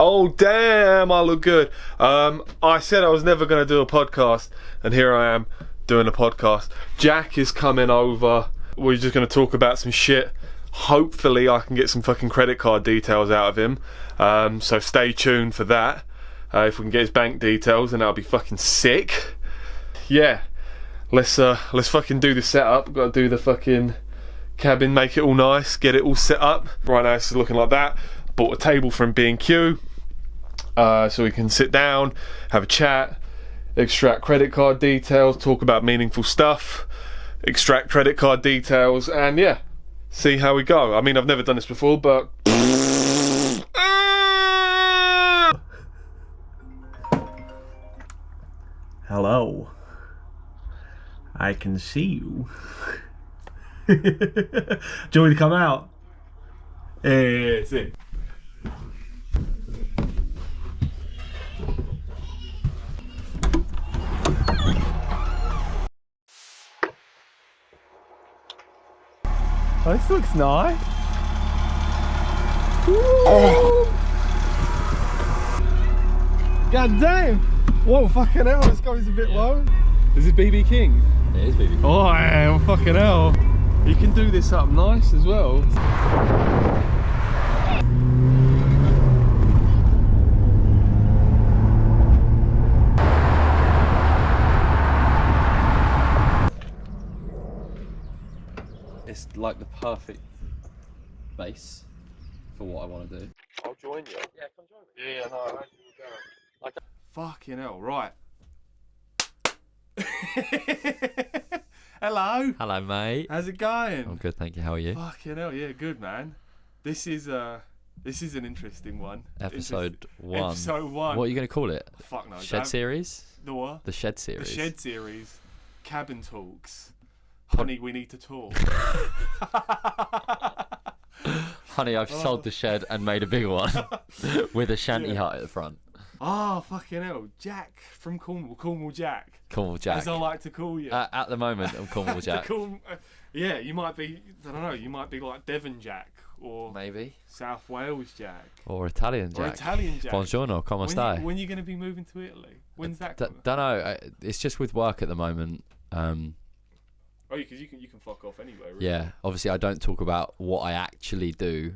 Oh damn, I look good. I said I was never going to do a podcast, and here I am doing a podcast. Jack is coming over. We're just going to talk about some shit. Hopefully I can get some fucking credit card details out of him. So stay tuned for that. If we can get his bank details, then that'll be fucking sick. Yeah, let's fucking do the setup. Got to do the fucking cabin, make it all nice, get it all set up. Right now it's looking like that. Bought a table from B&Q, so we can sit down, have a chat, extract credit card details, talk about meaningful stuff, extract credit card details, and yeah, see how we go. I mean, I've never done this before, but Hello. I can see you. Do you want me to come out? yeah, that's it. Oh, this looks nice. God damn! Whoa, fucking hell, this guy's a bit low. Is it BB King? It is BB King. Oh, yeah, fucking hell. You can do this up nice as well. It's like the perfect base for what I want to do. I'll join you. Yeah, come join me. Yeah, no, I will go. Fucking hell, right. Hello. Hello, mate. How's it going? I'm good, thank you. How are you? Fucking hell, yeah, good, man. This is an interesting one. Episode 1. Episode 1. What are you going to call it? Fuck no. Shed series? The what? The Shed series. The Shed series. Cabin talks. Honey, we need to talk. Honey, I've sold the shed and made a bigger one with a shanty hut at the front. Oh, fucking hell. Jack from Cornwall. Cornwall Jack. Cornwall Jack. As I like to call you. At the moment, I'm Cornwall Jack. Yeah, you might be, I don't know, you might be like Devon Jack or Maybe. South Wales Jack. Or Italian Jack. Or Italian Jack. Buongiorno, come stai? When are you going to be moving to Italy? When's that coming? Don't know. It's just with work at the moment. Oh, because you can fuck off anywhere. Really. Yeah, obviously I don't talk about what I actually do.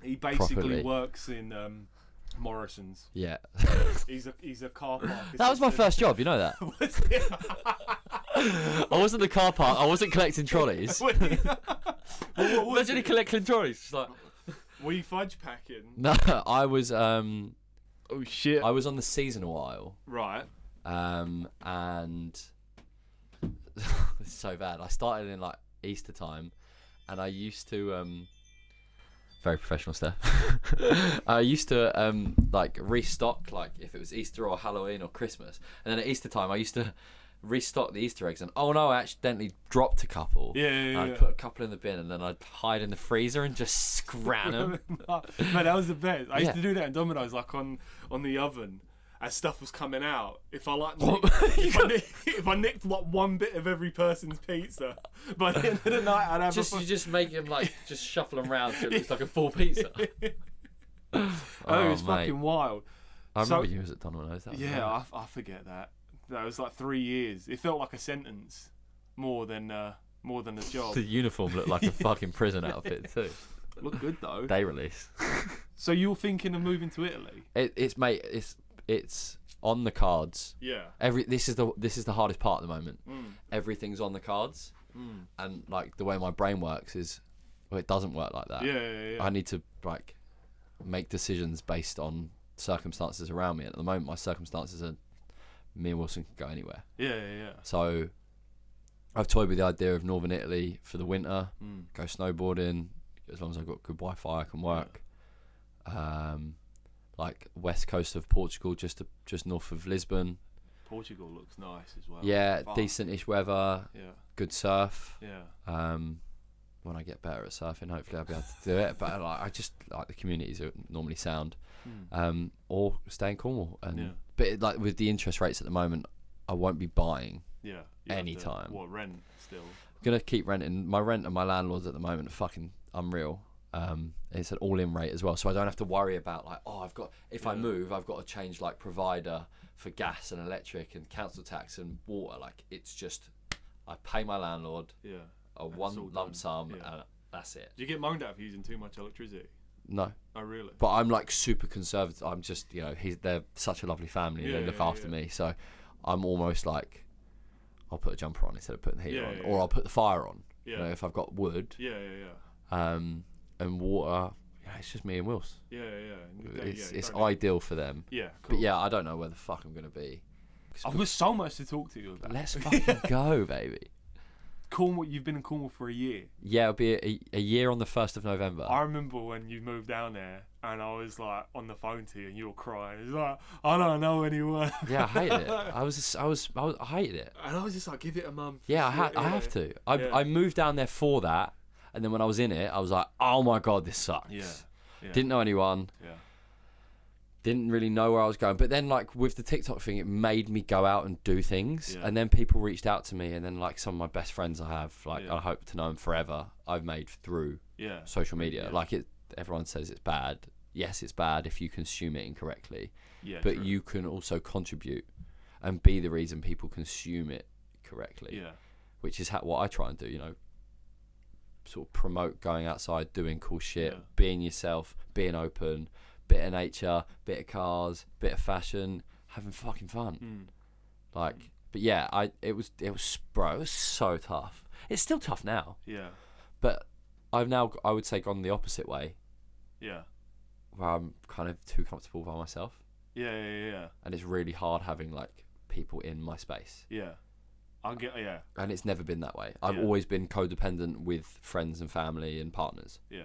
He basically properly. works in Morrison's. Yeah. He's a car park. That was my first job, you know that? Was it? I wasn't the car park, I wasn't collecting trolleys. What was Imagine he it? collecting trolleys. Just like... Were you fudge packing? No, I was Oh shit. I was on the seasonal aisle. Right. And it's so bad. I started in like Easter time, and I used to very professional stuff. I used to like restock, like if it was Easter or Halloween or Christmas, and then at Easter time I used to restock the Easter eggs, and oh no, I accidentally dropped a couple. Yeah. I'd put a couple in the bin, and then I'd hide in the freezer and just scran them. Man, that was the best. I used to do that in Domino's, like on the oven. As stuff was coming out, if I nicked like one bit of every person's pizza, by the end of the night I'd have you just make them like just shuffle them around so it looks like a full pizza. It was fucking wild. I remember you was at Domino's. Yeah, I forget that. That was like 3 years. It felt like a sentence more than a job. The uniform looked like a fucking prison outfit too. Looked good though. Day release. So you're thinking of moving to Italy? It's on the cards. Yeah. This is the hardest part at the moment. Everything's on the cards, and like the way my brain works is, well, it doesn't work like that. Yeah. I need to like make decisions based on circumstances around me. And at the moment, my circumstances are me and Wilson can go anywhere. Yeah. So I've toyed with the idea of Northern Italy for the winter. Go snowboarding as long as I've got good Wi-Fi, I can work. Like west coast of Portugal, just north of Lisbon. Portugal looks nice as well. Yeah, decent-ish weather. Yeah. Good surf. Yeah. When I get better at surfing, hopefully I'll be able to do it. But I just like the communities are normally sound. Or stay in Cornwall. But like with the interest rates at the moment, I won't be buying. Yeah. Anytime. What, rent still? I'm gonna keep renting. My rent and my landlords at the moment are fucking unreal. It's an all-in rate as well, so I don't have to worry about like, if I move, I've got to change like provider for gas and electric and council tax and water. Like, it's just, I pay my landlord one lump sum, and that's it. Do you get moaned at for using too much electricity? No. Oh, really? But I'm like super conservative. I'm just, they're such a lovely family. They look after me, so I'm almost like, I'll put a jumper on instead of putting the heater on, or I'll put the fire on. Yeah. If I've got wood. Yeah. And water. Yeah, it's just me and Wills. Yeah. It's ideal for them. Yeah, cool. But yeah, I don't know where the fuck I'm gonna be. I've got so much to talk to you about. Let's fucking go, baby. Cornwall, you've been in Cornwall for a year. Yeah, it'll be a year on the 1st of November. I remember when you moved down there and I was like on the phone to you and you were crying. It was like, I don't know anyone. Yeah, I hated it. I hated it. And I was just like, give it a month. Yeah, I have to. I moved down there for that, and then when I was in it, I was like, oh my god, this sucks. Yeah. Didn't know anyone. Yeah. Didn't really know where I was going, but then like with the TikTok thing, it made me go out and do things, Yeah. and then people reached out to me, and then like some of my best friends I have, like I hope to know them forever, I've made through social media. Like everyone says it's bad. Yes, it's bad if you consume it incorrectly, but true. You can also contribute and be the reason people consume it correctly. Yeah, which is what I try and do. Sort of promote going outside, doing cool shit, being yourself, being open. Bit of nature, bit of cars, bit of fashion, having fucking fun. But yeah, it was so tough. It's still tough now. Yeah. But I've now, I would say, gone the opposite way. Yeah. Where I'm kind of too comfortable by myself. Yeah. And it's really hard having like people in my space. Yeah. And it's never been that way. I've always been codependent with friends and family and partners. Yeah.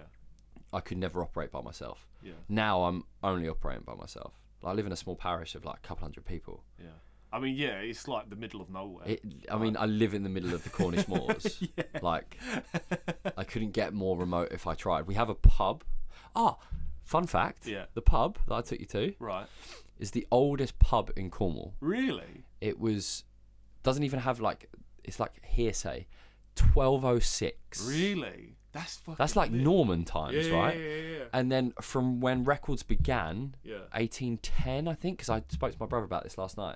I could never operate by myself. Yeah. Now I'm only operating by myself. I live in a small parish of like a couple hundred people. Yeah. I mean, yeah, it's like the middle of nowhere. I mean, I live in the middle of the Cornish moors. Yeah. Like, I couldn't get more remote if I tried. We have a pub. Fun fact. Yeah. The pub that I took you to. Right. Is the oldest pub in Cornwall. Really? It doesn't even have like, it's like hearsay. 1206. Really? That's like lit. Norman times, right? Yeah. And then from when records began, 1810, I think, because I spoke to my brother about this last night.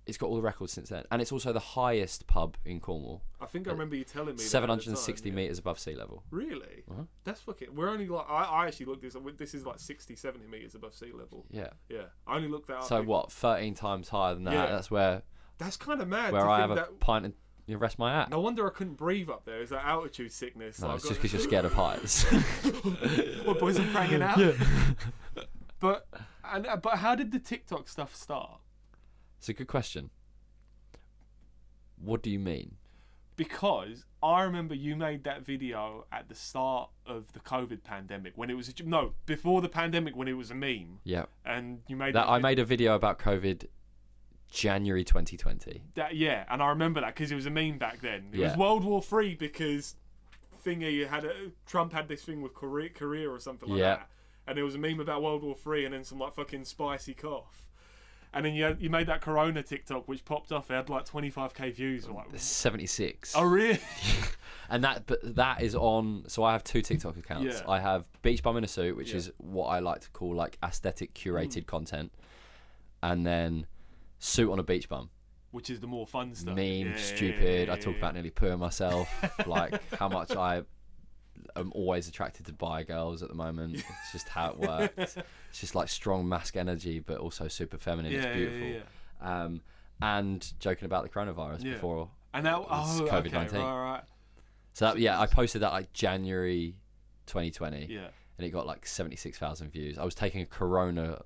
It's got all the records since then, and it's also the highest pub in Cornwall. I think I remember you telling me 760 meters above sea level. Really? Uh-huh. That's fucking. We're only like I actually looked this. This is like 60, 70 meters above sea level. Yeah. I only looked that up. So what? 13 times higher than that. Yeah. That's where. That's kind of mad. Where I have a pint and. You rest my hat. No wonder I couldn't breathe up there. Is that altitude sickness? No, it's just because you're scared of heights. What, boys are banging out? Yeah. But how did the TikTok stuff start? It's a good question. What do you mean? Because I remember you made that video at the start of the COVID pandemic when it was before the pandemic when it was a meme. Yeah. And you made that. I made a video about COVID. January 2020. And I remember that because it was a meme back then. It was World War III because Trump had this thing with Korea or something like that, and there was a meme about World War III and then some like fucking spicy cough, and then you made that Corona TikTok which popped off. It had like 25k views. Or like 76. Oh really? And that is on. So I have two TikTok accounts. Yeah. I have Beachbuminasuit, which is what I like to call like aesthetic curated content, and then Suit on a Beach Bum, which is the more fun stuff. Stupid. I talk about nearly pooing myself, like how much I am always attracted to bi girls at the moment. It's just how it works. It's just like strong masc energy, but also super feminine. It's beautiful. And joking about the coronavirus before and now COVID-19. Okay, right. So I posted that like January 2020. Yeah. And it got like 76,000 views. I was taking a Corona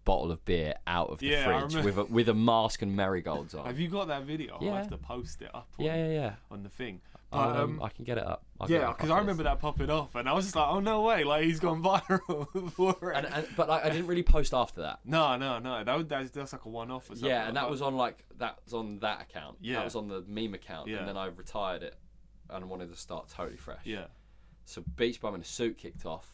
bottle of beer out of the fridge with a mask and marigolds on. Have you got that video? I'll have to post it up on the thing. But, I can get it up. Because I remember that popping off and I was just like, oh no way, like he's gone viral for it. But like, I didn't really post after that. No. That's like a one-off or something. Yeah, and that was on that account. Yeah. That was on the meme account. Yeah. And then I retired it and I wanted to start totally fresh. Yeah. So Beachbuminasuit kicked off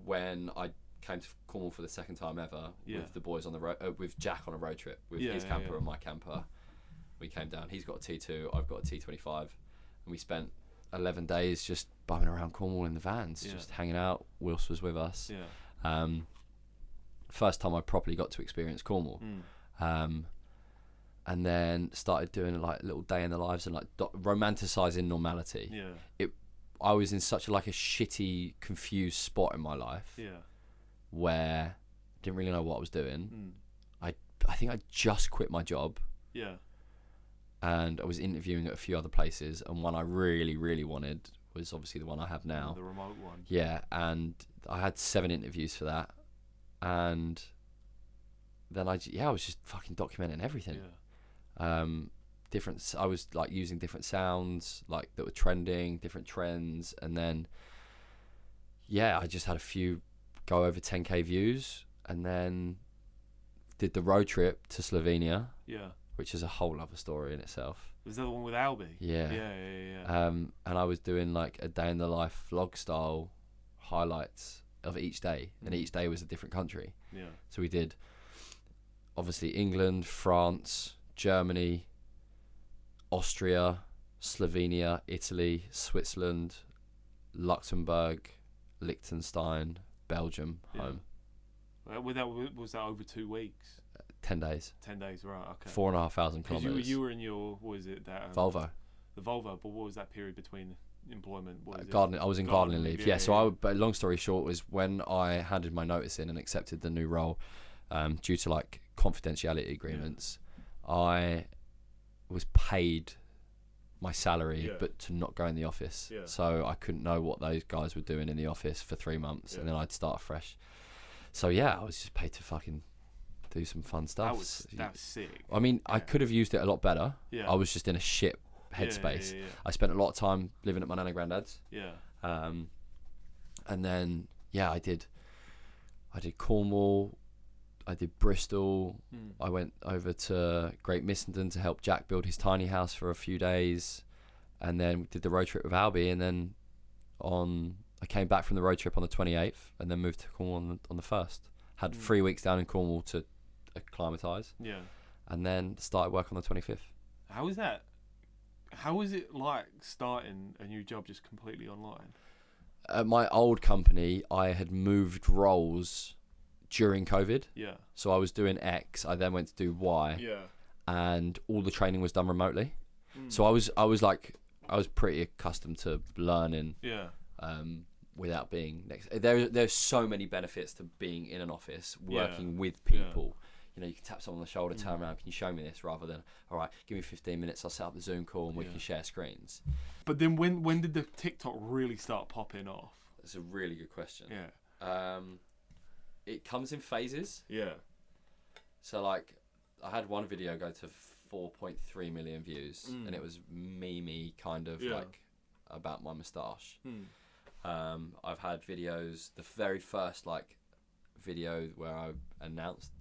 when I came to Cornwall for the second time ever with the boys on the road, with Jack on a road trip with his camper and my camper. We came down. He's got a T2, I've got a T25, and we spent 11 days just bumming around Cornwall in the vans, just hanging out. Wilson was with us. First time I properly got to experience Cornwall. And then started doing like little day in the lives and like romanticizing normality. I was in such a shitty, confused spot in my life where I didn't really know what I was doing. I think I just quit my job. And I was interviewing at a few other places, and one I really, really wanted was obviously the one I have now. The remote one. Yeah, and I had 7 interviews for that. And then I was just fucking documenting everything. I was like using different sounds like that were trending, different trends, and then I just had a few go over 10k views, and then did the road trip to Slovenia, which is a whole other story in itself. Was that the one with Albie? Yeah. And I was doing like a day in the life vlog style highlights of each day, and each day was a different country. So we did obviously England, France, Germany, Austria, Slovenia, Italy, Switzerland, Luxembourg, Liechtenstein, Belgium, home. Was that over 2 weeks? 10 days. 10 days, right, okay. 4,500 kilometres. You were in your, what was it? That Volvo. The Volvo, but what was that period between employment? I was in gardening leave. But long story short was when I handed my notice in and accepted the new role, due to like confidentiality agreements, I was paid my salary but to not go in the office. So I couldn't know what those guys were doing in the office for 3 months, and then I'd start fresh. So I was just paid to fucking do some fun stuff. That was sick. I mean, I could have used it a lot better. I was just in a shit headspace. I spent a lot of time living at my nan and granddad's. And then I did Cornwall, I did Bristol. I went over to Great Missenden to help Jack build his tiny house for a few days, and then we did the road trip with Albie, and then I came back from the road trip on the 28th and then moved to Cornwall on the 1st. Had 3 weeks down in Cornwall to acclimatise. And then started work on the 25th. How was that? How was it like starting a new job just completely online? At my old company, I had moved roles during COVID. So I was doing X, I then went to do Y. And all the training was done remotely. So I was pretty accustomed to learning. Without being next. There's so many benefits to being in an office, working with people. You know, you can tap someone on the shoulder, turn around, can you show me this, rather than, all right, give me 15 minutes, I'll set up the Zoom call and we can share screens. But then when did the TikTok really start popping off? That's a really good question. It comes in phases. So like, I had one video go to 4.3 million views, and it was me kind of like about my moustache. I've had videos, the very first like video where I announced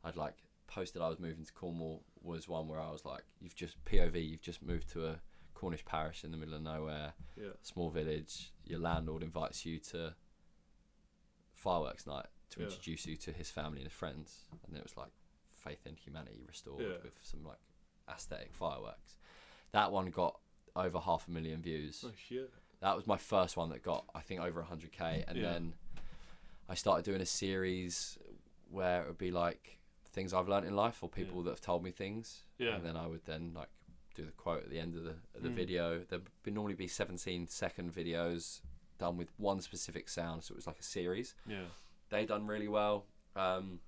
I'd like posted I was moving to Cornwall was one where I was like, you've just moved to a Cornish parish in the middle of nowhere, small village, your landlord invites you to fireworks night to introduce you to his family and his friends, and it was like faith in humanity restored with some like aesthetic fireworks. That one got over 500,000 views. Oh shit. That was my first one that got, I think, over 100k, and then I started doing a series where it would be like things I've learnt in life or people that have told me things, and then I would then like do the quote at the end of the video. There'd normally be 17-second videos done with one specific sound, so it was like a series. They done really well, and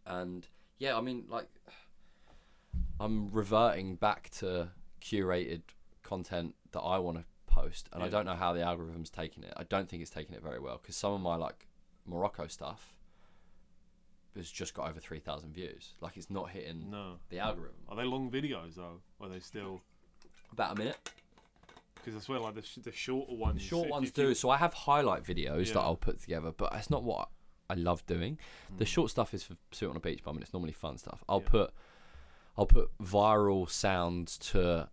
I mean, like, I'm reverting back to curated content that I want to post, and I don't know how the algorithm's taking it. I don't think it's taking it very well, because some of my like Morocco stuff has just got over 3,000 views. Like, it's not hitting the algorithm. Are they long videos though? Or are they still about a minute? Because I swear, like the shorter ones. The short ones do. So I have highlight videos that I'll put together, but it's not what I love doing. The short stuff is for Suit on a Beach Bum, and it's normally fun stuff. I'll put viral sounds to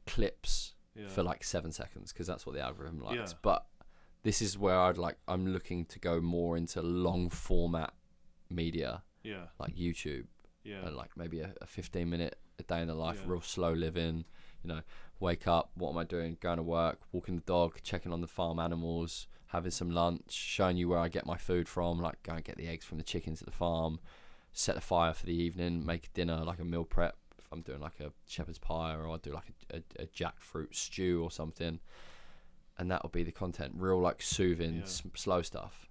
clips for like 7 seconds, because that's what the algorithm likes. But this is where I'm looking to go more into long format media, like YouTube, and like maybe a 15-minute a day in the life, real slow living, You know, wake up, what am I doing? Going to work, walking the dog, checking on the farm animals, having some lunch, showing you where I get my food from, like go and get the eggs from the chickens at the farm, set a fire for the evening, make dinner, like a meal prep. If I'm doing like a shepherd's pie, or I'll do like a jackfruit stew or something, and that'll be the content, real like soothing, slow stuff.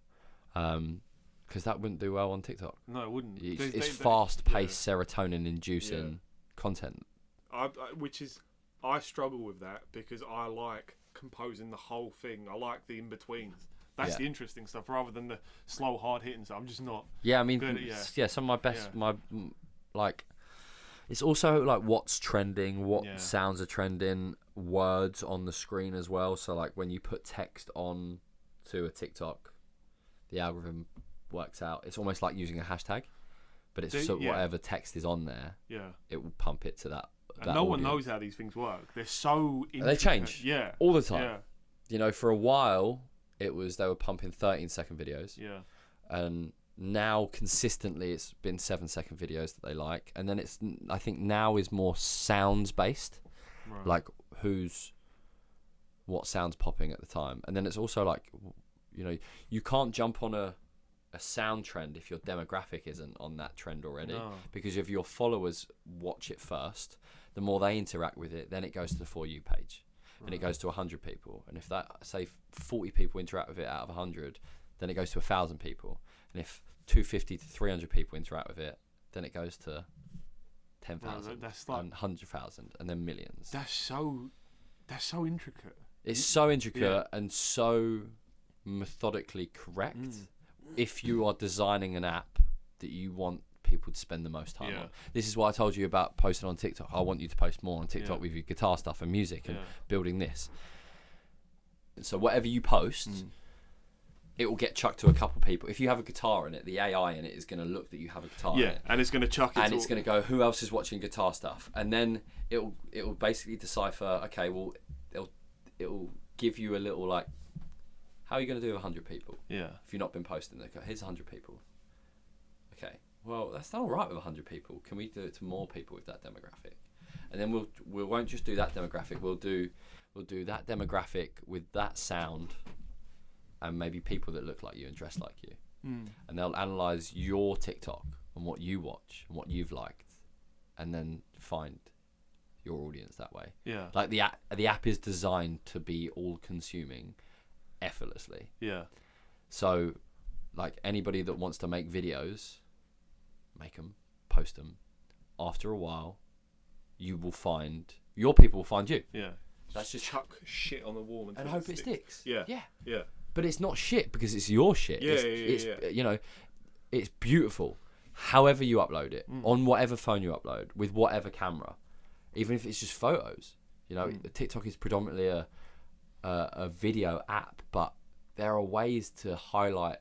Because that wouldn't do well on TikTok. No, it wouldn't. It's fast-paced, serotonin-inducing content. I struggle with that because I like composing the whole thing. I like the in-betweens. That's the interesting stuff, rather than the slow, hard-hitting stuff. I'm just not. Yeah, I mean, good at, some of my best, it's also like what's trending, what sounds are trending, words on the screen as well. So like when you put text on to a TikTok, the algorithm works out. It's almost like using a hashtag, but it's whatever text is on there. Yeah, it will pump it to that. And no one knows how these things work. They're so intricate. They change. Yeah, all the time. Yeah. You know, for a while they were pumping 13-second videos. Yeah, and now consistently it's been 7-second videos that they like, and then I think now is more sounds based, like what sounds popping at the time, and then it's also like, you know, you can't jump on a sound trend if your demographic isn't on that trend already, because if your followers watch it first, the more they interact with it, then it goes to the For You page, and it goes to 100 people, and if that, say 40 people interact with it out of 100, then it goes to 1,000 people, and if 250 to 300 people interact with it, then it goes to 10,000 and 100,000 and then millions. That's so intricate. It's so intricate and so methodically correct. If you are designing an app that you want people to spend the most time on. This is what I told you about posting on TikTok. I want you to post more on TikTok with your guitar stuff and music and building this. So whatever you post, it will get chucked to a couple people. If you have a guitar in it, the AI in it is going to look that you have a guitar in it. And it's going to chuck it. And it's going to go, who else is watching guitar stuff? And then it'll basically decipher, okay, well, it'll give you a little like, how are you going to do 100 people? Yeah. If you've not been posting, they go, here's 100 people. Okay, well, that's not all right with 100 people. Can we do it to more people with that demographic? And then we won't just do that demographic. We'll do that demographic with that sound, and maybe people that look like you and dress like you. And they'll analyze your TikTok and what you watch and what you've liked, and then find your audience that way. Yeah. Like the app is designed to be all consuming effortlessly. Yeah. So like anybody that wants to make videos, make them, post them. After a while, your people will find you. Yeah. That's just chuck shit on the wall and hope it sticks. Yeah. Yeah. Yeah. But it's not shit because it's your shit. It's you know, it's beautiful. However you upload it, on whatever phone you upload, with whatever camera, even if it's just photos. You know, TikTok is predominantly a video app, but there are ways to highlight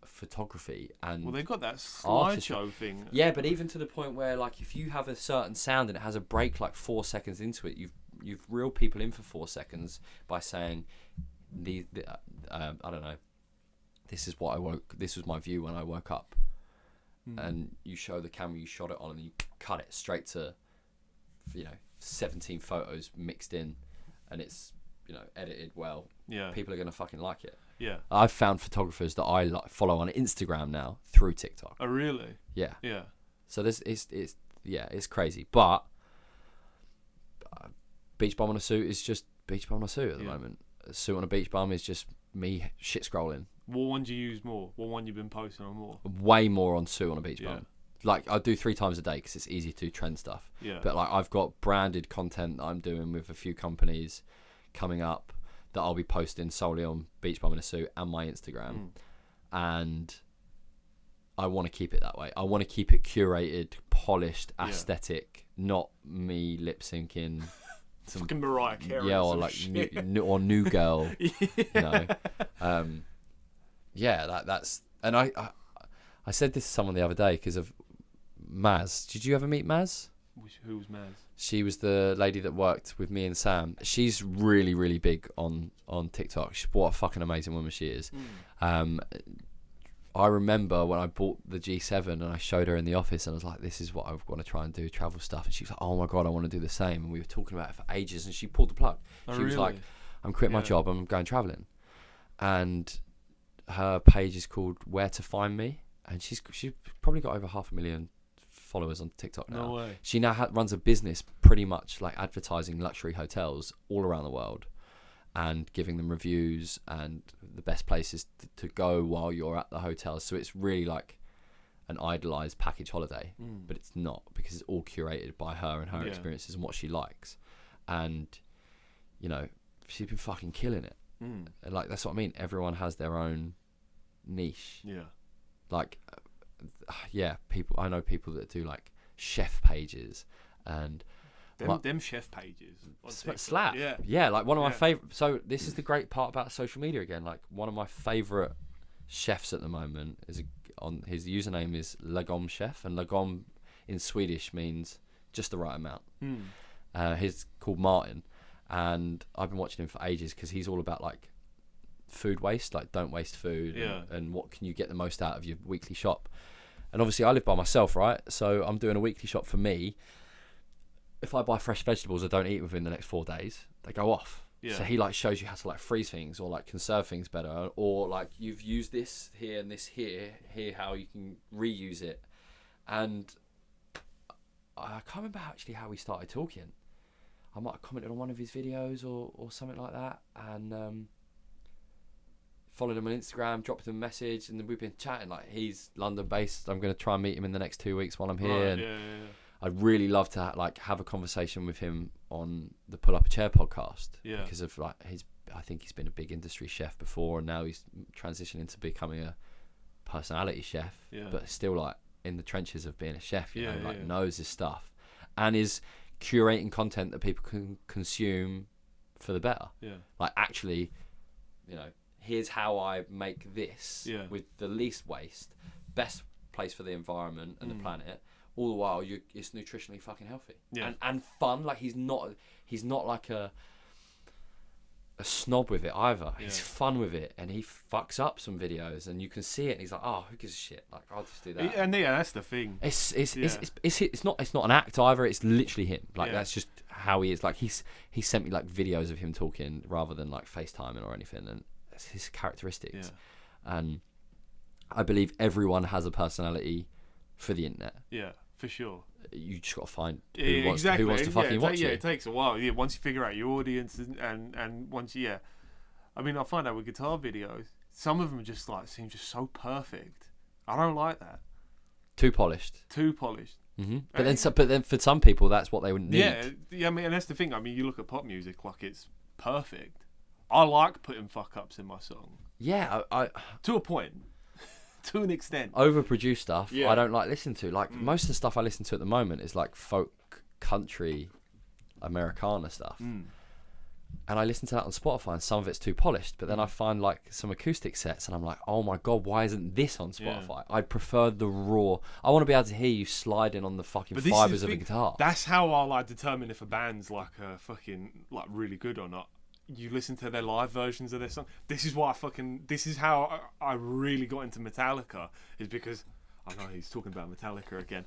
photography and they've got that slideshow thing. Yeah, but even to the point where like if you have a certain sound and it has a break like 4 seconds into it, you've reeled people in for 4 seconds by saying I don't know, this was my view when I woke up, and you show the camera you shot it on and you cut it straight to 17 photos mixed in, and it's edited well. Yeah, people are gonna fucking like it. Yeah, I've found photographers that I follow on Instagram now through TikTok. Oh really? Yeah. Yeah. So it's crazy, but Beachbuminasuit is just Beachbuminasuit at the moment. A suit on a beach bum is just me shit scrolling. What one do you use more? What one you've been posting on more? Way more on suit on a beach bum. Like I do 3 times a day because it's easy to do trend stuff. Yeah. But like I've got branded content that I'm doing with a few companies coming up that I'll be posting solely on Beachbuminasuit and my Instagram, and I want to keep it that way. I want to keep it curated, polished, aesthetic, not me lip syncing. Some fucking Mariah Carey. Yeah, or like new girl. That's and I said this to someone the other day because of Maz. Did you ever meet Maz? Who was Maz? She was the lady that worked with me and Sam. She's really, really big on TikTok. What a fucking amazing woman she is. I remember when I bought the G7 and I showed her in the office and I was like, this is what I want to try and do, travel stuff. And she was like, oh my God, I want to do the same. And we were talking about it for ages and she pulled the plug. She was like, I'm quitting my job, I'm going traveling. And her page is called Where to Find Me. And she's probably got over 500,000 followers on TikTok now. No way. She now runs a business pretty much like advertising luxury hotels all around the world and giving them reviews and the best places to go while you're at the hotel. So it's really like an idolized package holiday, but it's not, because it's all curated by her and her experiences and what she likes. And, you know, she's been fucking killing it. And like, that's what I mean. Everyone has their own niche. Yeah. Like, I know people that do like chef pages and them chef pages slap. Yeah, like one of my favorite. So this is the great part about social media again. Like, one of my favorite chefs at the moment is on his username is Lagom Chef, and Lagom in Swedish means just the right amount. He's called Martin, and I've been watching him for ages because he's all about like food waste, like don't waste food, and what can you get the most out of your weekly shop. And obviously I live by myself, right? So I'm doing a weekly shop for me. If I buy fresh vegetables I don't eat within the next 4 days, they go off. So he like shows you how to like freeze things or like conserve things better, or like you've used this here and this here how you can reuse it. And I can't remember actually how we started talking. I might have commented on one of his videos or something like that, and followed him on Instagram, dropped him a message, and then we've been chatting. Like, he's London based. I'm going to try and meet him in the next 2 weeks while I'm here. Right, and I'd really love to like have a conversation with him on the Pull Up a Chair podcast, because of like I think he's been a big industry chef before, and now he's transitioning into becoming a personality chef, but still like in the trenches of being a chef, you know, like knows his stuff and is curating content that people can consume for the better. Like, actually, you know, here's how I make this with the least waste, best place for the environment and the planet, all the while it's nutritionally fucking healthy and fun. Like, he's not like a snob with it either. He's fun with it, and he fucks up some videos and you can see it and he's like, oh, who gives a shit, like, I'll just do that. And that's the thing. It's not an act either. It's literally him. Like, that's just how he is. Like, he sent me like videos of him talking rather than like FaceTiming or anything, and that's his characteristics. And I believe everyone has a personality for the internet. Yeah, for sure. You just got to find who wants to fucking watch it. It takes a while. Yeah, once you figure out your audience and once I mean, I find out with guitar videos, some of them just like seem just so perfect. I don't like that. Too polished. Mm-hmm. But then for some people that's what they would need. Yeah. I mean, and that's the thing. I mean, you look at pop music, like, it's perfect. I like putting fuck ups in my song. Yeah, I to a point. To an extent. Overproduced stuff I don't like listening to. Like, most of the stuff I listen to at the moment is like folk, country, Americana stuff. And I listen to that on Spotify, and some of it's too polished, but then I find like some acoustic sets and I'm like, oh my God, why isn't this on Spotify? I prefer the raw. I want to be able to hear you sliding on the fucking fibers of a guitar. That's how I like determine if a band's like fucking like really good or not. You listen to their live versions of their song. This is how I really got into Metallica, is because I know he's talking about Metallica again.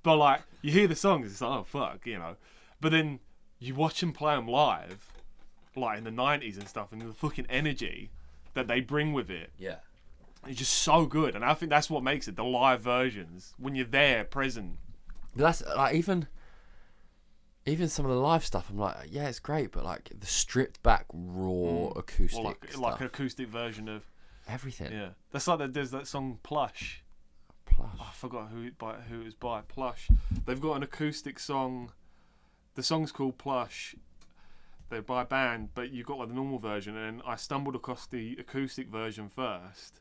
But like, you hear the songs, it's like, oh fuck, you know. But then you watch them play them live, like in the 90s and stuff, and the fucking energy that they bring with it. Yeah. It's just so good, and I think that's what makes it, the live versions, when you're there, present. But that's like, even some of the live stuff, I'm like, yeah, it's great, but like the stripped back raw acoustic stuff. Like an acoustic version of everything. Yeah, that's like there's that song Plush. Oh, I forgot who it was by. Plush. They've got an acoustic song. The song's called Plush. They're by a band, but you've got like the normal version, and I stumbled across the acoustic version first,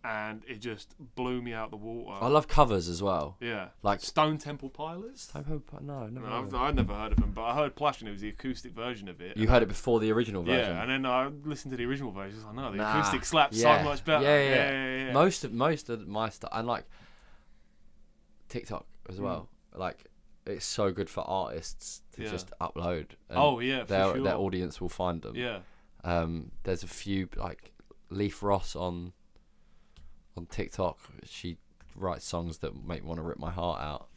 and it just blew me out the water. I love covers as well. Yeah, like Stone Temple Pilots. No, I've never heard of them, but I heard Plush, and it was the acoustic version of it. You heard it before the original version. Yeah, and then I listened to the original version. I know the acoustic slaps so much better. Yeah. Most of my stuff, and like TikTok as well. Like, it's so good for artists to just upload. And their audience will find them. Yeah. There's a few, like Leaf Ross on on TikTok. She writes songs that make me want to rip my heart out.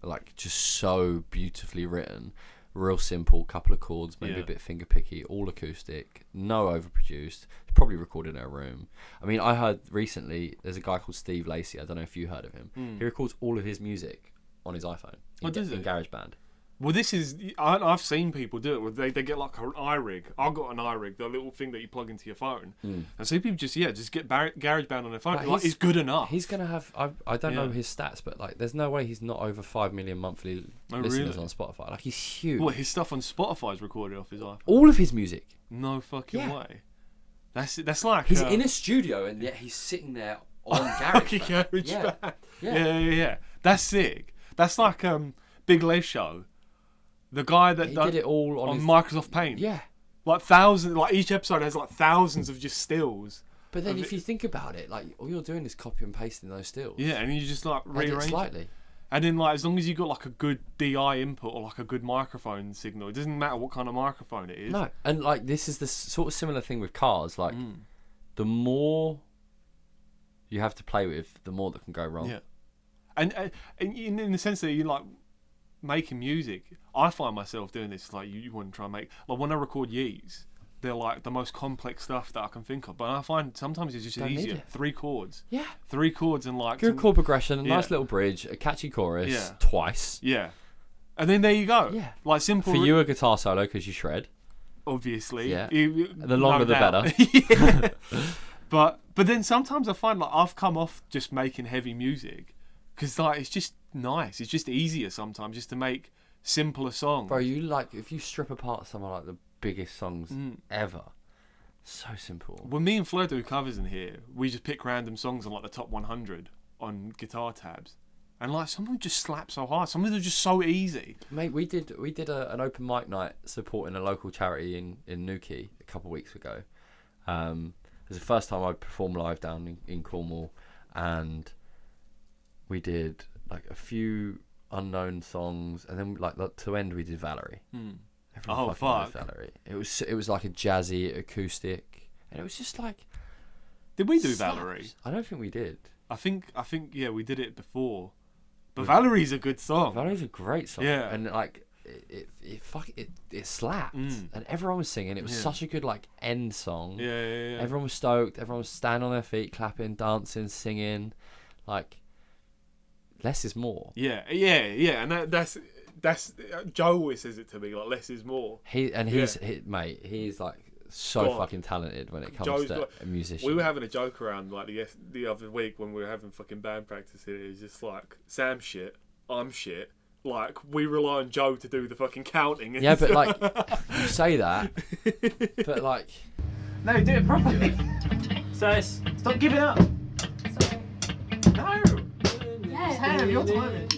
Like just so beautifully written, real simple, couple of chords, maybe a bit finger picky, all acoustic, no overproduced. It's probably recorded in her room. I mean, I heard recently there's a guy called Steve Lacy. I don't know if you heard of him. He records all of his music on his iPhone in GarageBand. Well, this is... I've seen people do it. Where they get like an iRig. I've got an iRig, the little thing that you plug into your phone. And so people just get GarageBand on their phone. Like, it's good enough. He's going to have... I don't know his stats, but like, there's no way he's not over 5 million monthly listeners on Spotify. Like, he's huge. Well, his stuff on Spotify is recorded off his iPhone. All of his music. No fucking way. That's like... He's in a studio, and yet he's sitting there on GarageBand. Yeah. That's sick. That's like Big Les Show. The guy that did it all on Microsoft Paint. Yeah. Like thousands, like each episode has like thousands of just stills. But then if you think about it, like all you're doing is copy and pasting those stills. Yeah, and you just like rearrange slightly. It. And then like as long as you got like a good DI input or like a good microphone signal, it doesn't matter what kind of microphone it is. No, and like this is the sort of similar thing with cars. Like the more you have to play with, the more that can go wrong. Yeah. And in the sense that you like making music, I find myself doing this. Like you want to try and make, like when I record Yeez, they're like the most complex stuff that I can think of. But I find sometimes it's just easier. 3 chords. Yeah. 3 chords and like good chord progression, a nice little bridge, a catchy chorus twice. Yeah. And then there you go. Yeah. Like simple. For you, a guitar solo because you shred. Obviously. Yeah. The longer the better. Yeah. But then sometimes I find like I've come off just making heavy music because like it's just nice. It's just easier sometimes just to make simpler songs. Bro, you like if you strip apart some of like the biggest songs ever, so simple. When me and Flo do covers in here, we just pick random songs on like the top 100 on guitar tabs, and like some of them just slap so hard. Some of them are just so easy. Mate, we did an open mic night supporting a local charity in Newquay a couple of weeks ago. It was the first time I'd performed live down in Cornwall, and we did like a few unknown songs, and then like to end we did Valerie. Oh fuck! Valerie. It was like a jazzy acoustic, and it was just like. Did we do slaps. Valerie? I don't think we did. I think yeah, we did it before. But Valerie's a good song. Valerie's a great song. Yeah. And like it slapped, and everyone was singing. It was such a good like end song. Yeah. Everyone was stoked. Everyone was standing on their feet, clapping, dancing, singing, like. Less is more. Yeah, and that's Joe always says it to me like less is more. He's like so fucking talented when it comes to a musician. We were having a joke around like the other week when we were having fucking band practice here. It's just like Sam shit, I'm shit. Like we rely on Joe to do the fucking counting. Yeah, but like you say that, but like no, do it properly. So stop giving up. Sorry. No. Yeah. Your timing.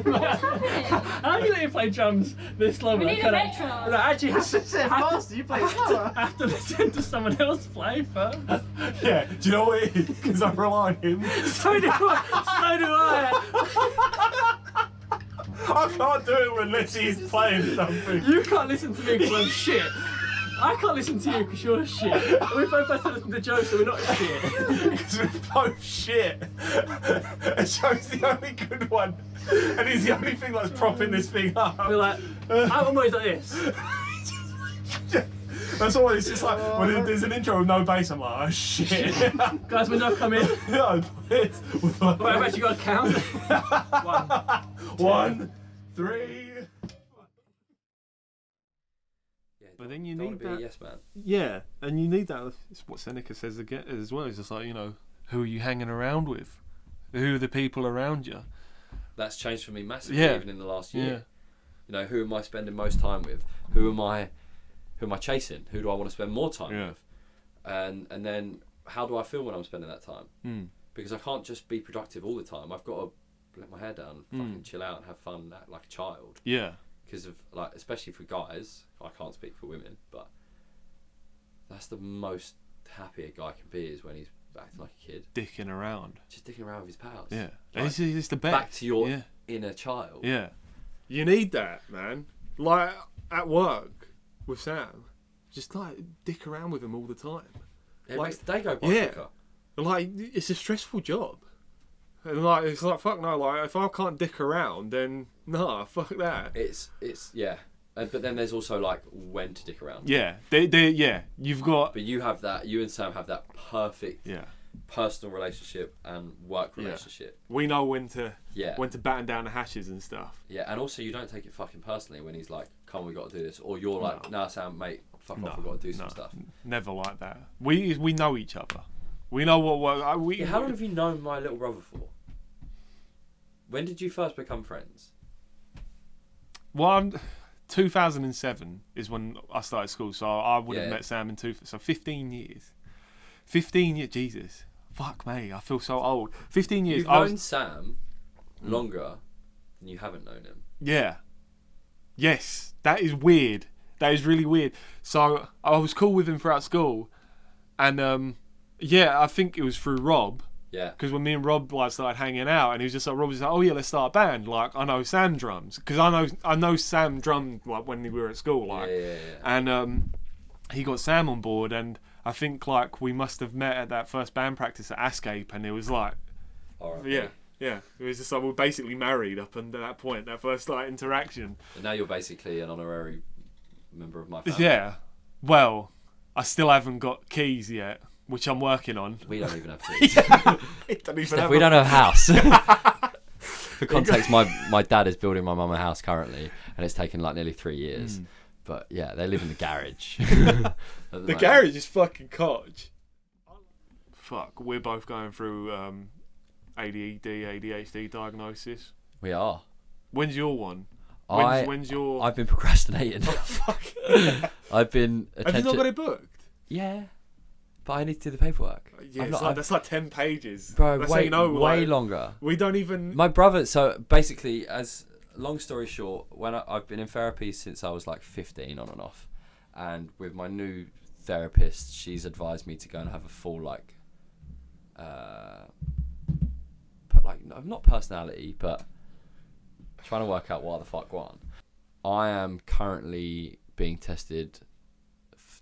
What's happening? How are you letting play drums this long? We need a metro. No, actually, faster, you play slower. I have to listen to someone else play first. Yeah, do you know what it is? Because I rely on him. So do I. I can't do it unless he's playing something. You can't listen to me because I'm shit. I can't listen to you because you're shit. We both have to listen to Joe, so we're not shit. Because we're both shit. And Joe's the only good one. And he's the only thing that's propping this thing up. We're like, I'm always like this. That's all. It's just like when there's an intro with no bass, I'm like, oh shit. Guys, when I come in, No, it's I've actually got to count. 1, 3. But then you don't need wanna that. be a yes man. Yeah, and you need that. It's what Seneca says again as well. It's just like, who are you hanging around with? Who are the people around you? That's changed for me massively, Yeah. even in the last year. Yeah. You know, who am I spending most time with? Who am I chasing? Who do I want to spend more time with? And then how do I feel when I'm spending that time? Because I can't just be productive all the time. I've got to let my hair down, fucking chill out and have fun like a child. Yeah. Because of like, especially for guys, I can't speak for women, but that's the most happy a guy can be is when he's acting like a kid, Dicking around. just dicking around with his pals. Yeah. Like, It's the best. back to your inner child. Yeah. You need that, man. Like at work with Sam, just like dick around with him all the time. It Like, makes the day go by yeah. quicker. Like, it's a stressful job. And like, it's like, fuck no, like, if I can't dick around, then nah, fuck that. It's yeah. But then there's also like when to dick around. Yeah, yeah, you've got, But you and Sam have that perfect yeah, personal relationship and work relationship. we know when to Yeah. batten down the hatches and stuff. Yeah, and also you don't take it fucking personally when he's like, "Come on, we got to do this," or you're like, No. "Nah, Sam, mate, fuck off, we got to do some stuff." Never like that. We know each other. We know what we. Yeah, how long have you known my little brother for? When did you first become friends? Well, 2007 is when I started school, so I would have Yeah. met Sam in so 15 years. 15 years, Jesus. Fuck me, I feel so old. 15 years. You've I known was, Sam longer than you haven't known him. yeah. Yes, that is weird. That is really weird. So I was cool with him throughout school, and yeah, I think it was through Rob. Yeah. Because when me and Rob like started hanging out, and he was just like, Rob was like, "Oh yeah, let's start a band." Like, I know Sam drums because I know Sam drummed like when we were at school, like, Yeah. and he got Sam on board, and I think like we must have met at that first band practice at Ascape, and it was like, All right. yeah, it was just like we were basically married up until that point, that first like interaction. And now you're basically an honorary member of my family. Yeah, well, I still haven't got keys yet, which I'm working on. We don't even have keys. It don't even Steph, have we a- don't have a house. For context, my dad is building my mum a house currently, and it's taken like nearly 3 years. But yeah, they live in the garage. The garage is fucking cottage. Fuck, we're both going through ADHD diagnosis. We are. When's your one? I've been procrastinating. I've been. Have you not got it booked? Yeah, but I need to do the paperwork. Yeah, that's like 10 pages. Bro, That's how you know, way like, longer. We don't even. My brother. So basically, as long story short, when I've been in therapy since I was like 15 on and off, and with my new therapist, she's advised me to go and have a full not personality, but trying to work out what the fuck one. I am currently being tested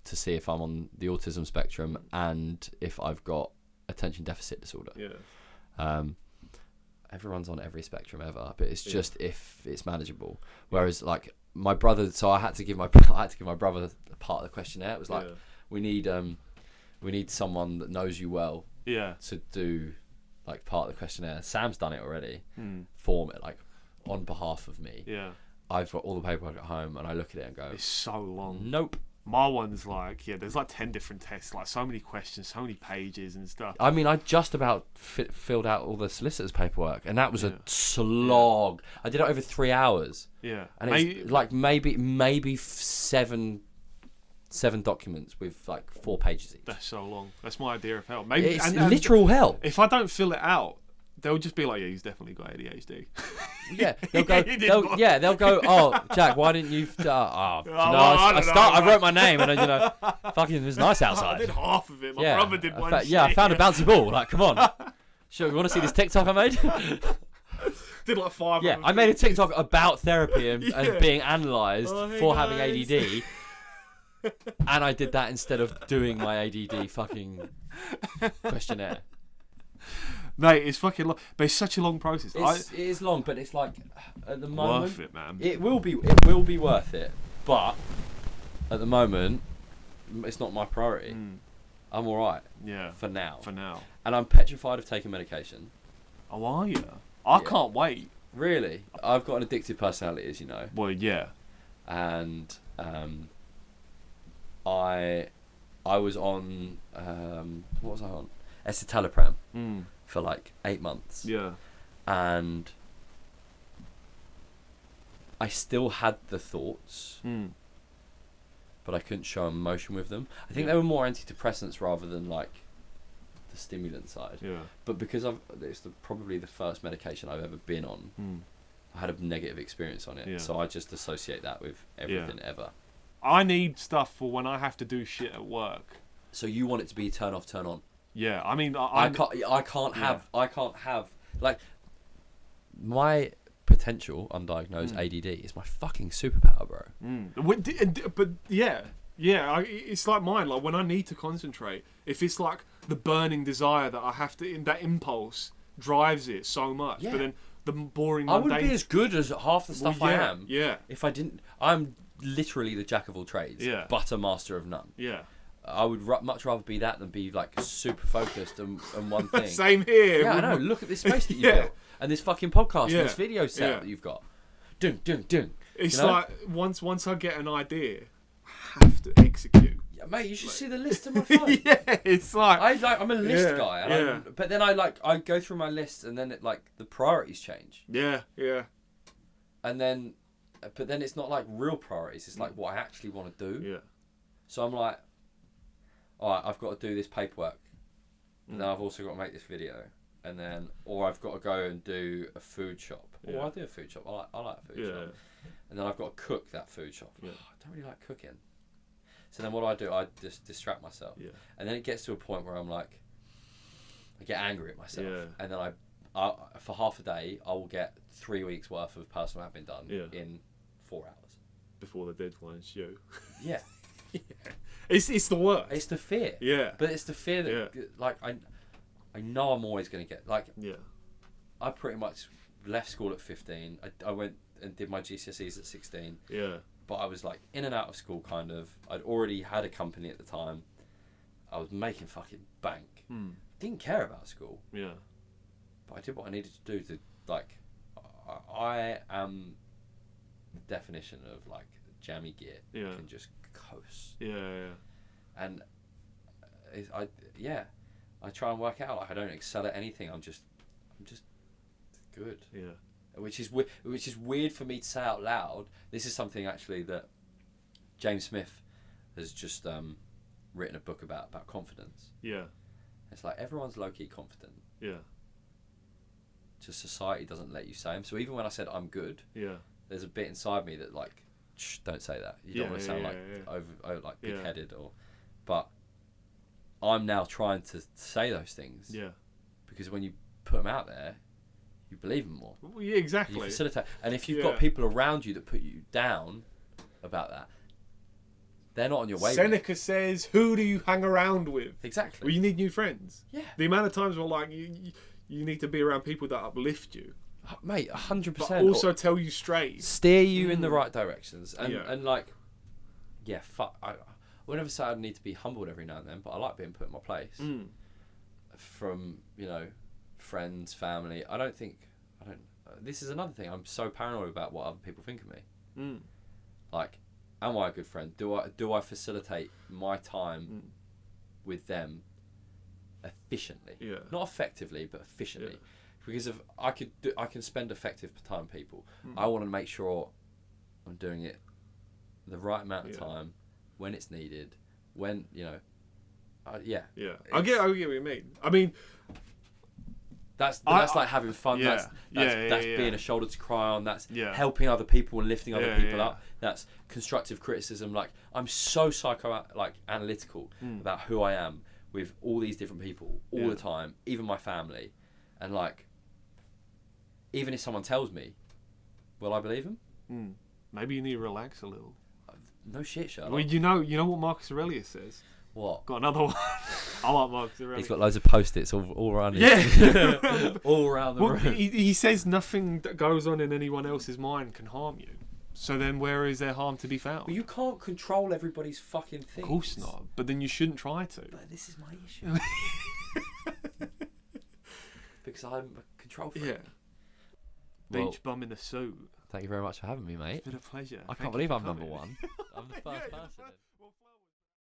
to see if I'm on the autism spectrum and if I've got attention deficit disorder. Yeah. Everyone's on every spectrum ever, but it's just if it's manageable. Whereas like my brother, so I had to give my brother a part of the questionnaire. It was like, we need someone that knows you well Yeah. to do like part of the questionnaire. Sam's done it already for me, like on behalf of me. Yeah. I've got all the paperwork at home and I look at it and go, It's so long. nope. My one's like, there's like 10 different tests, like so many questions, so many pages and stuff. I mean, I just about filled out all the solicitor's paperwork, and that was a slog. I did it over 3 hours. Yeah. And it's like maybe seven documents with like 4 pages each. That's so long. That's my idea of hell. Maybe It's and literal hell. if I don't fill it out, they'll just be like, yeah, he's definitely got ADHD. Yeah, they'll go. You did what? They'll go. Oh, Jack, why didn't you? I wrote my name, and fucking, it was nice I outside. did half of it. My Yeah, brother did one. I found a bouncy ball. Like, come on. Sure, you want to see this TikTok I made? Did like 5. Yeah, I made a TikTok about therapy and being analysed hey for having guys. ADD. And I did that instead of doing my ADD fucking questionnaire. Mate, it's fucking long, but it's such a long process. It is long, but it's like at the moment Worth it, man. It will be worth it, but at the moment it's not my priority. I'm all right. Yeah. For now. And I'm petrified of taking medication. Oh, are you? I can't wait. Really, I've got an addictive personality, as you know. Well, yeah. And I was on what was I on? Escitalopram for like 8 months. Yeah. And I still had the thoughts, but I couldn't show emotion with them. I think they were more antidepressants rather than like the stimulant side. Yeah. But because it's probably the first medication I've ever been on, I had a negative experience on it. Yeah. So I just associate that with everything ever. I need stuff for when I have to do shit at work. So you want it to be turn off, turn on. Yeah, I mean, I can't have like my potential undiagnosed ADD is my fucking superpower, bro. But yeah, Yeah, it's like mine. Like when I need to concentrate, if it's like the burning desire that I have to, that impulse drives it so much. Yeah. But then the boring, I mundane. would be as good as half the stuff I am. Yeah, If I didn't, I'm literally the jack of all trades, Yeah. but a master of none. yeah. I would much rather be that than be like super focused on one thing. Same here. Yeah, I know. Look at this space that you've Yeah. built, and this fucking podcast, Yeah. and this video set Yeah. that you've got. Dun dun dun. It's You know? like once I get an idea, I have to execute. Yeah, mate, you should see the list on my phone. Yeah, it's like I'm a list Yeah, guy, and yeah. but then I go through my list, and then the priorities change, yeah. and then but then it's not like real priorities. It's like what I actually want to do. Yeah. So I'm like, all right, I've got to do this paperwork. And then I've also got to make this video, and then or I've got to go and do a food shop. Yeah. Or I do a food shop. I like a food Yeah. shop. And then I've got to cook that food shop. Yeah. I don't really like cooking. So then what do? I just distract myself. Yeah. And then it gets to a point where I'm like, I get angry at myself. Yeah. And then I for half a day, I will get 3 weeks worth of personal admin done in 4 hours. Before the deadline's due. Yeah. It's the worst. It's the fear. Yeah. But it's the fear that, like, I know I'm always going to get, like, Yeah. I pretty much left school at 15. I went and did my GCSEs at 16. Yeah. But I was like in and out of school, kind of. I'd already had a company at the time. I was making fucking bank. Didn't care about school, Yeah. but I did what I needed to do to, like, I am the definition of like jammy git. Yeah. Can just coast. Yeah. And I try and work out, like, I don't excel at anything. I'm just good. Yeah. Which is weird for me to say out loud. This is something actually that James Smith has just written a book about confidence. Yeah. It's like everyone's low-key confident. Yeah. Just society doesn't let you say them. So even when I said I'm good, Yeah. there's a bit inside me that like, shh, don't say that. You don't want to sound like big-headed or. But I'm now trying to say those things. Yeah. Because when you put them out there, you believe them more. Well, yeah, exactly. You facilitate, and if you've Yeah. got people around you that put you down about that, they're not on your wavelength. Seneca says, "Who do you hang around with?" Exactly. Well, you need new friends. Yeah. The amount of times where like you need to be around people that uplift you, Mate, 100%. but also tell you straight. steer you in the right directions, and Yeah. and like, yeah, fuck. I would never say I need to be humbled every now and then, but I like being put in my place from friends, family. I don't. This is another thing. I'm so paranoid about what other people think of me. Like, am I a good friend? Do I facilitate my time with them efficiently? Yeah. Not effectively, but efficiently. Because if I can spend effective time with people. I want to make sure I'm doing it the right amount of time when it's needed. When Yeah. I It's- get what you mean. I mean, That's like having fun. Yeah. That's Yeah. being a shoulder to cry on. That's Yeah. helping other people and lifting other Yeah, people yeah, up. That's constructive criticism. Like, I'm so analytical about who I am with all these different people all the time, even my family, and like, even if someone tells me, will I believe them? maybe you need to relax a little. No shit, Sherlock. Well, you know what Marcus Aurelius says. What? Got another one. I like Marcus Aurelius. He's got loads of post-its all around. Yeah. all around the Well, room. he says nothing that goes on in anyone else's mind can harm you. So then where is there harm to be found? Well, you can't control everybody's fucking things. Of course not. But then you shouldn't try to. But this is my issue. Because I'm a control freak. Yeah. Well, Beachbuminasuit. Thank you very much for having me, mate. Been a pleasure. I Thank can't you believe for I'm number coming. one. I'm the first person.